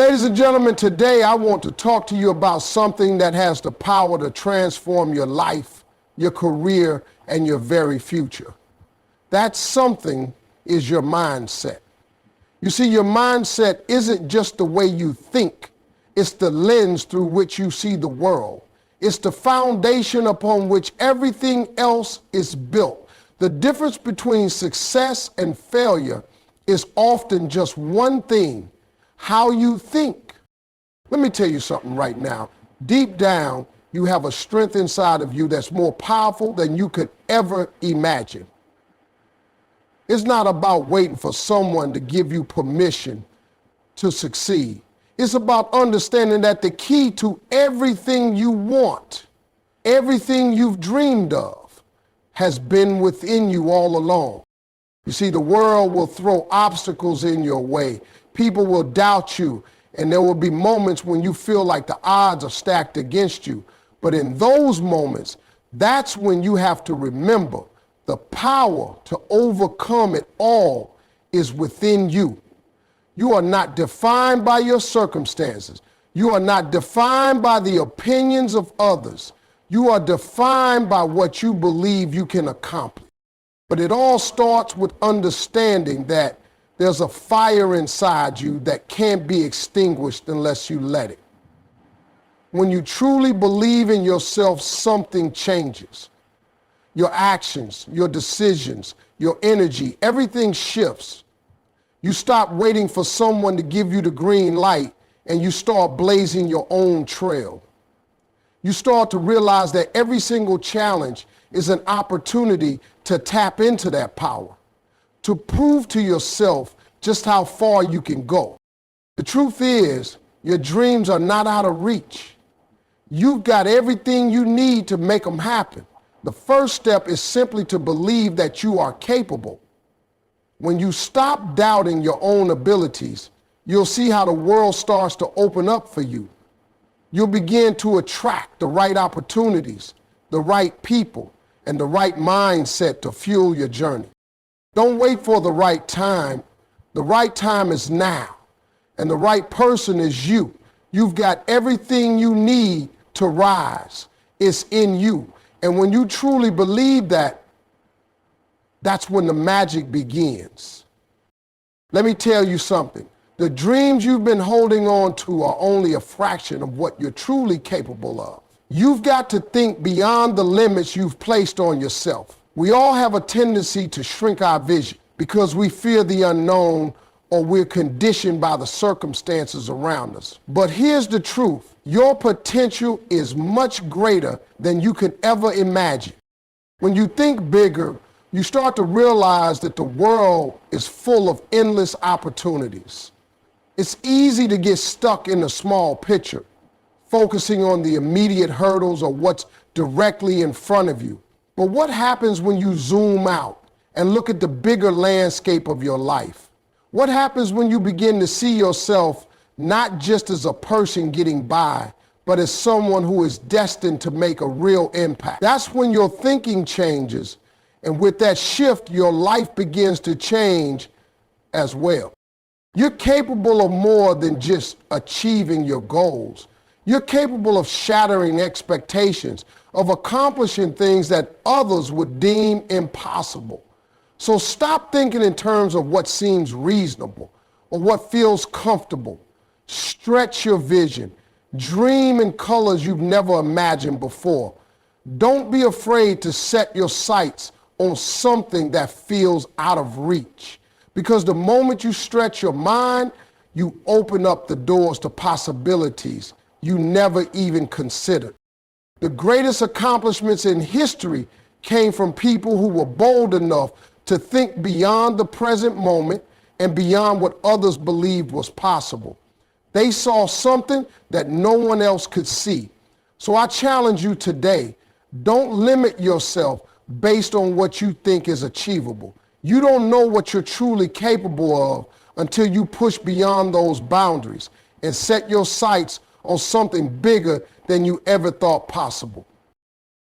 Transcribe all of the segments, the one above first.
Ladies and gentlemen, today I want to talk to you about something that has the power to transform your life, your career, and your very future. That something is your mindset. You see, your mindset isn't just the way you think. It's the lens through which you see the world. It's the foundation upon which everything else is built. The difference between success and failure is often just one thing: how you think. Let me tell you something right now. Deep down, you have a strength inside of you that's more powerful than you could ever imagine. It's not about waiting for someone to give you permission to succeed. It's about understanding that the key to everything you want, everything you've dreamed of, has been within you all along. You see, the world will throw obstacles in your way. People will doubt you, and there will be moments when you feel like the odds are stacked against you. But in those moments, that's when you have to remember the power to overcome it all is within you. You are not defined by your circumstances. You are not defined by the opinions of others. You are defined by what you believe you can accomplish. But it all starts with understanding that there's a fire inside you that can't be extinguished unless you let it. When you truly believe in yourself, something changes. Your actions, your decisions, your energy, everything shifts. You stop waiting for someone to give you the green light and you start blazing your own trail. You start to realize that every single challenge is an opportunity to tap into that power, to prove to yourself just how far you can go. The truth is, your dreams are not out of reach. You've got everything you need to make them happen. The first step is simply to believe that you are capable. When you stop doubting your own abilities, you'll see how the world starts to open up for you. You'll begin to attract the right opportunities, the right people, and the right mindset to fuel your journey. Don't wait for the right time. The right time is now, and the right person is you. You've got everything you need to rise. It's in you. And when you truly believe that, that's when the magic begins. Let me tell you something. The dreams you've been holding on to are only a fraction of what you're truly capable of. You've got to think beyond the limits you've placed on yourself. We all have a tendency to shrink our vision because we fear the unknown or we're conditioned by the circumstances around us. But here's the truth. Your potential is much greater than you could ever imagine. When you think bigger, you start to realize that the world is full of endless opportunities. It's easy to get stuck in the small picture, focusing on the immediate hurdles or what's directly in front of you. But what happens when you zoom out and look at the bigger landscape of your life? What happens when you begin to see yourself not just as a person getting by, but as someone who is destined to make a real impact? That's when your thinking changes, and with that shift, your life begins to change as well. You're capable of more than just achieving your goals. You're capable of shattering expectations, of accomplishing things that others would deem impossible. So stop thinking in terms of what seems reasonable or what feels comfortable. Stretch your vision. Dream in colors you've never imagined before. Don't be afraid to set your sights on something that feels out of reach. Because the moment you stretch your mind, you open up the doors to possibilities you never even considered. The greatest accomplishments in history came from people who were bold enough to think beyond the present moment and beyond what others believed was possible. They saw something that no one else could see. So I challenge you today, don't limit yourself based on what you think is achievable. You don't know what you're truly capable of until you push beyond those boundaries and set your sights on something bigger than you ever thought possible.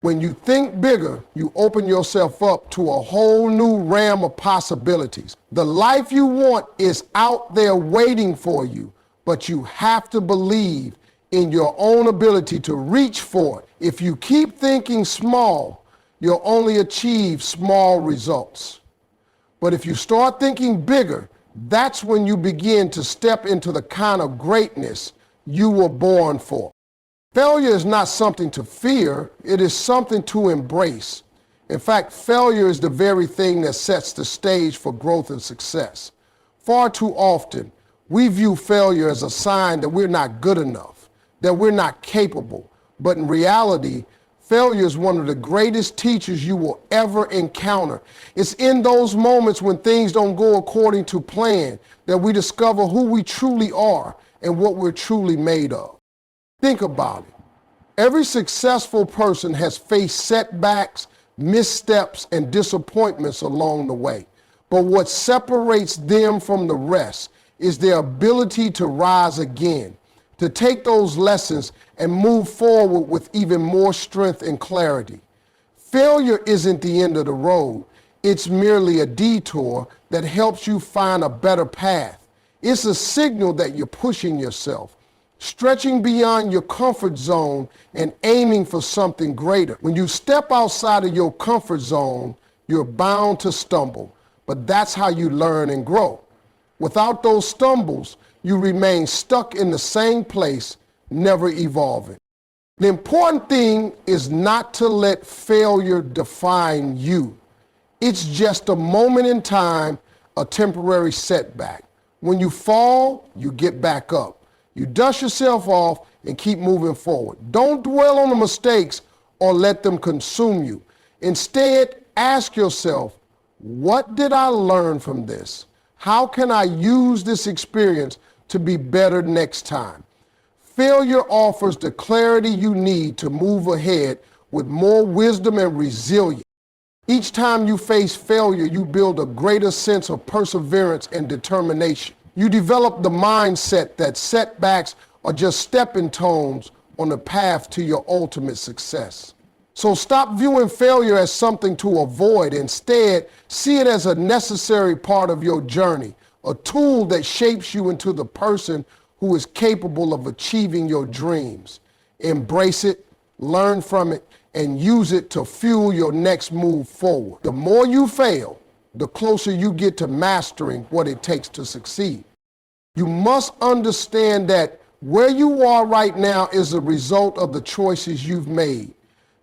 When you think bigger, you open yourself up to a whole new realm of possibilities. The life you want is out there waiting for you, but you have to believe in your own ability to reach for it. If you keep thinking small, you'll only achieve small results. But if you start thinking bigger, that's when you begin to step into the kind of greatness you were born for. Failure is not something to fear, it is something to embrace. In fact, failure is the very thing that sets the stage for growth and success. Far too often, we view failure as a sign that we're not good enough, that we're not capable. But in reality, failure is one of the greatest teachers you will ever encounter. It's in those moments when things don't go according to plan that we discover who we truly are and what we're truly made of. Think about it. Every successful person has faced setbacks, missteps, and disappointments along the way. But what separates them from the rest is their ability to rise again, to take those lessons and move forward with even more strength and clarity. Failure isn't the end of the road. It's merely a detour that helps you find a better path. It's a signal that you're pushing yourself, stretching beyond your comfort zone and aiming for something greater. When you step outside of your comfort zone, you're bound to stumble, but that's how you learn and grow. Without those stumbles, you remain stuck in the same place, never evolving. The important thing is not to let failure define you. It's just a moment in time, a temporary setback. When you fall, you get back up. You dust yourself off and keep moving forward. Don't dwell on the mistakes or let them consume you. Instead, ask yourself, what did I learn from this? How can I use this experience to be better next time? Failure offers the clarity you need to move ahead with more wisdom and resilience. Each time you face failure, you build a greater sense of perseverance and determination. You develop the mindset that setbacks are just stepping stones on the path to your ultimate success. So stop viewing failure as something to avoid. Instead, see it as a necessary part of your journey, a tool that shapes you into the person who is capable of achieving your dreams. Embrace it, learn from it, and use it to fuel your next move forward. The more you fail, the closer you get to mastering what it takes to succeed. You must understand that where you are right now is a result of the choices you've made.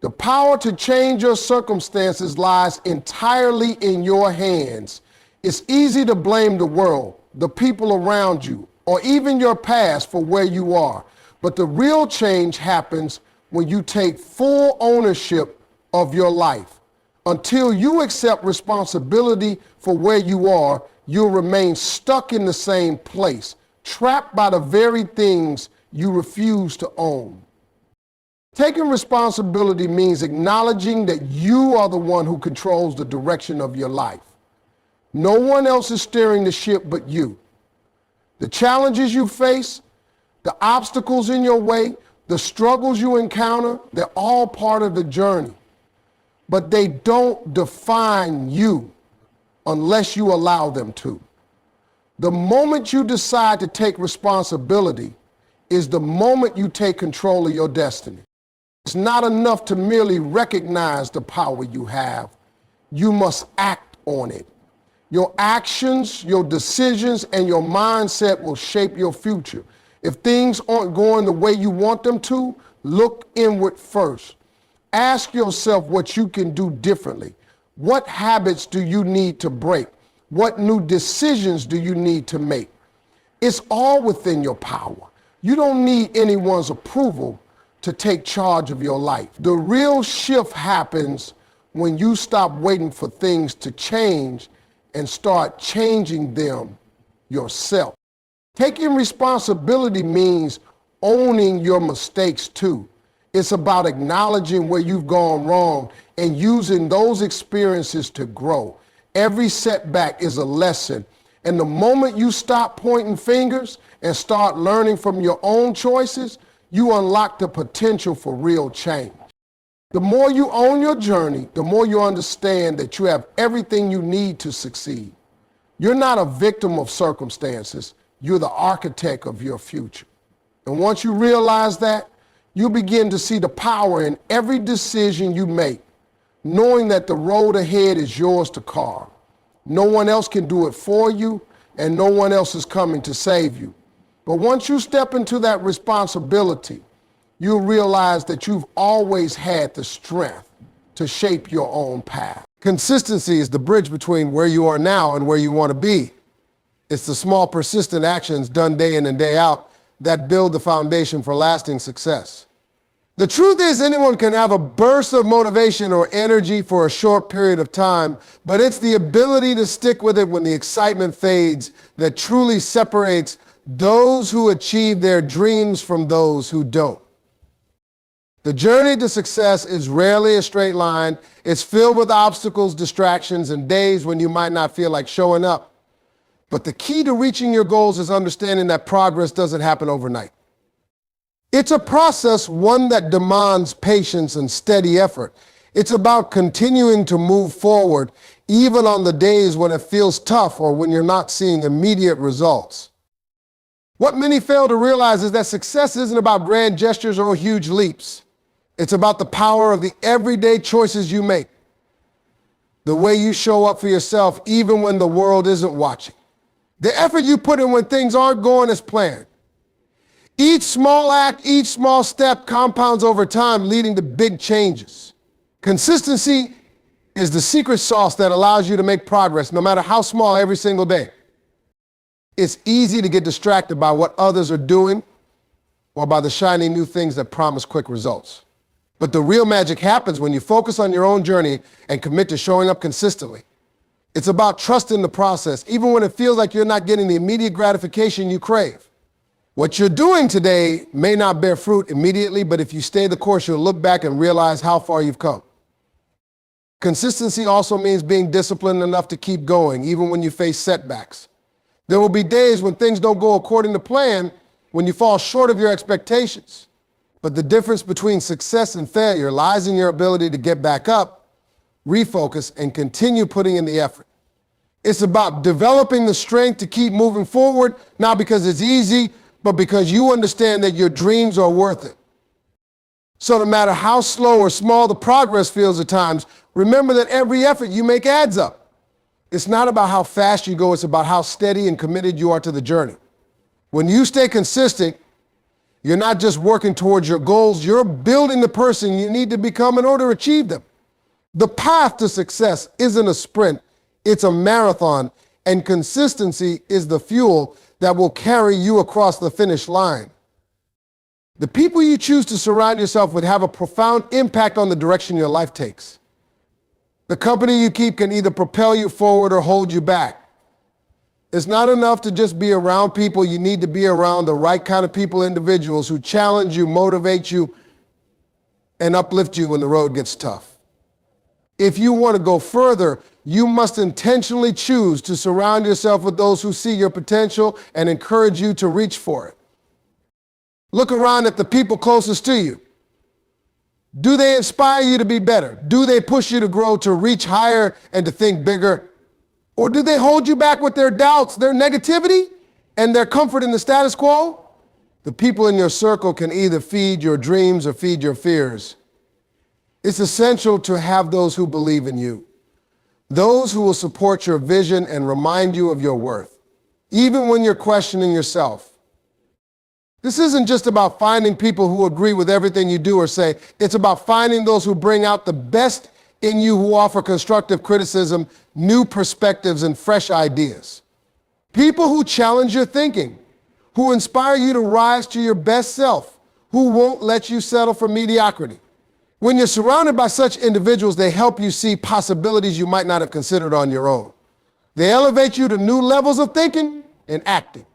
The power to change your circumstances lies entirely in your hands. It's easy to blame the world, the people around you, or even your past for where you are. But the real change happens when you take full ownership of your life. Until you accept responsibility for where you are, you'll remain stuck in the same place, trapped by the very things you refuse to own. Taking responsibility means acknowledging that you are the one who controls the direction of your life. No one else is steering the ship but you. The challenges you face, the obstacles in your way, the struggles you encounter, they're all part of the journey. But they don't define you unless you allow them to. The moment you decide to take responsibility is the moment you take control of your destiny. It's not enough to merely recognize the power you have. You must act on it. Your actions, your decisions, and your mindset will shape your future. If things aren't going the way you want them to, look inward first. Ask yourself what you can do differently. What habits do you need to break? What new decisions do you need to make? It's all within your power. You don't need anyone's approval to take charge of your life. The real shift happens when you stop waiting for things to change and start changing them yourself. Taking responsibility means owning your mistakes too. It's about acknowledging where you've gone wrong and using those experiences to grow. Every setback is a lesson. And the moment you stop pointing fingers and start learning from your own choices, you unlock the potential for real change. The more you own your journey, the more you understand that you have everything you need to succeed. You're not a victim of circumstances. You're the architect of your future. And once you realize that, you begin to see the power in every decision you make, knowing that the road ahead is yours to carve. No one else can do it for you, and no one else is coming to save you. But once you step into that responsibility, you'll realize that you've always had the strength to shape your own path. Consistency is the bridge between where you are now and where you want to be. It's the small, persistent actions done day in and day out that build the foundation for lasting success. The truth is, anyone can have a burst of motivation or energy for a short period of time, but it's the ability to stick with it when the excitement fades that truly separates those who achieve their dreams from those who don't. The journey to success is rarely a straight line. It's filled with obstacles, distractions, and days when you might not feel like showing up. But the key to reaching your goals is understanding that progress doesn't happen overnight. It's a process, one that demands patience and steady effort. It's about continuing to move forward, even on the days when it feels tough or when you're not seeing immediate results. What many fail to realize is that success isn't about grand gestures or huge leaps. It's about the power of the everyday choices you make, the way you show up for yourself even when the world isn't watching, the effort you put in when things aren't going as planned. Each small act, each small step compounds over time, leading to big changes. Consistency is the secret sauce that allows you to make progress, no matter how small, every single day. It's easy to get distracted by what others are doing or by the shiny new things that promise quick results. But the real magic happens when you focus on your own journey and commit to showing up consistently. It's about trusting the process, even when it feels like you're not getting the immediate gratification you crave. What you're doing today may not bear fruit immediately, but if you stay the course, you'll look back and realize how far you've come. Consistency also means being disciplined enough to keep going, even when you face setbacks. There will be days when things don't go according to plan, when you fall short of your expectations. But the difference between success and failure lies in your ability to get back up, refocus, and continue putting in the effort. It's about developing the strength to keep moving forward, not because it's easy, but because you understand that your dreams are worth it. So no matter how slow or small the progress feels at times, remember that every effort you make adds up. It's not about how fast you go, it's about how steady and committed you are to the journey. When you stay consistent, you're not just working towards your goals, you're building the person you need to become in order to achieve them. The path to success isn't a sprint, it's a marathon, and consistency is the fuel that will carry you across the finish line. The people you choose to surround yourself with have a profound impact on the direction your life takes. The company you keep can either propel you forward or hold you back. It's not enough to just be around people. You need to be around the right kind of people, individuals who challenge you, motivate you, and uplift you when the road gets tough. If you want to go further, you must intentionally choose to surround yourself with those who see your potential and encourage you to reach for it. Look around at the people closest to you. Do they inspire you to be better? Do they push you to grow, to reach higher, and to think bigger? Or do they hold you back with their doubts, their negativity, and their comfort in the status quo? The people in your circle can either feed your dreams or feed your fears. It's essential to have those who believe in you, those who will support your vision and remind you of your worth, even when you're questioning yourself. This isn't just about finding people who agree with everything you do or say. It's about finding those who bring out the best in you, who offer constructive criticism, new perspectives, and fresh ideas. People who challenge your thinking, who inspire you to rise to your best self, who won't let you settle for mediocrity. When you're surrounded by such individuals, they help you see possibilities you might not have considered on your own. They elevate you to new levels of thinking and acting.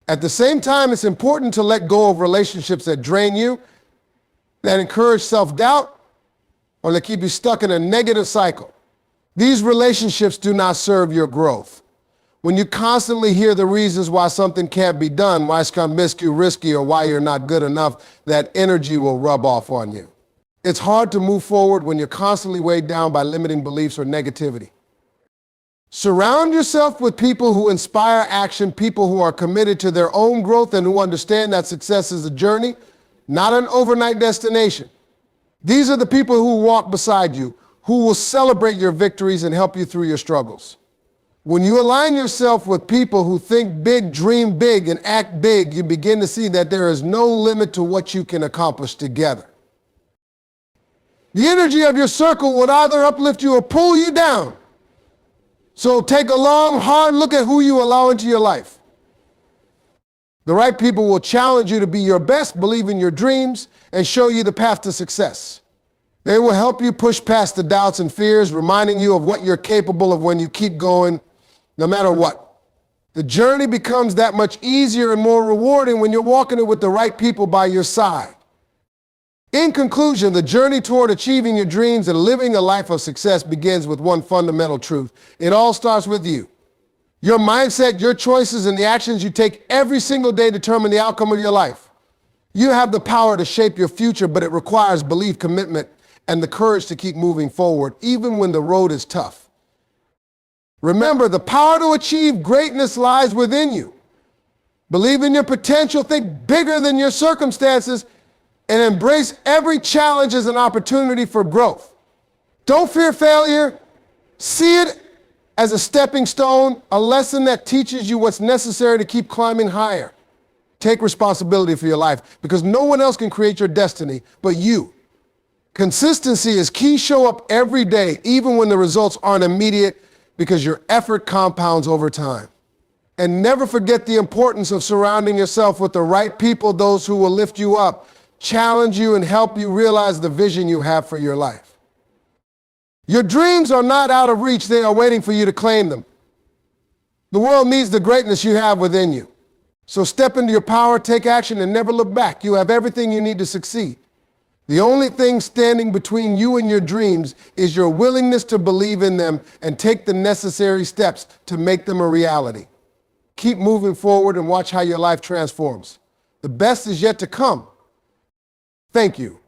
At the same time, it's important to let go of relationships that drain you, that encourage self-doubt, or that keep you stuck in a negative cycle. These relationships do not serve your growth. When you constantly hear the reasons why something can't be done, why it's risky, or why you're not good enough, that energy will rub off on you. It's hard to move forward when you're constantly weighed down by limiting beliefs or negativity. Surround yourself with people who inspire action, people who are committed to their own growth and who understand that success is a journey, not an overnight destination. These are the people who walk beside you, who will celebrate your victories and help you through your struggles. When you align yourself with people who think big, dream big, and act big, you begin to see that there is no limit to what you can accomplish together. The energy of your circle will either uplift you or pull you down. So take a long, hard look at who you allow into your life. The right people will challenge you to be your best, believe in your dreams, and show you the path to success. They will help you push past the doubts and fears, reminding you of what you're capable of when you keep going, no matter what. The journey becomes that much easier and more rewarding when you're walking it with the right people by your side. In conclusion, the journey toward achieving your dreams and living a life of success begins with one fundamental truth. It all starts with you. Your mindset, your choices, and the actions you take every single day determine the outcome of your life. You have the power to shape your future, but it requires belief, commitment, and the courage to keep moving forward, even when the road is tough. Remember, the power to achieve greatness lies within you. Believe in your potential, think bigger than your circumstances, and embrace every challenge as an opportunity for growth. Don't fear failure. See it as a stepping stone, a lesson that teaches you what's necessary to keep climbing higher. Take responsibility for your life, because no one else can create your destiny but you. Consistency is key. Show up every day, even when the results aren't immediate, because your effort compounds over time. And never forget the importance of surrounding yourself with the right people, those who will lift you up, challenge you, and help you realize the vision you have for your life. Your dreams are not out of reach. They are waiting for you to claim them. The world needs the greatness you have within you. So step into your power, take action, and never look back. You have everything you need to succeed. The only thing standing between you and your dreams is your willingness to believe in them and take the necessary steps to make them a reality. Keep moving forward and watch how your life transforms. The best is yet to come. Thank you.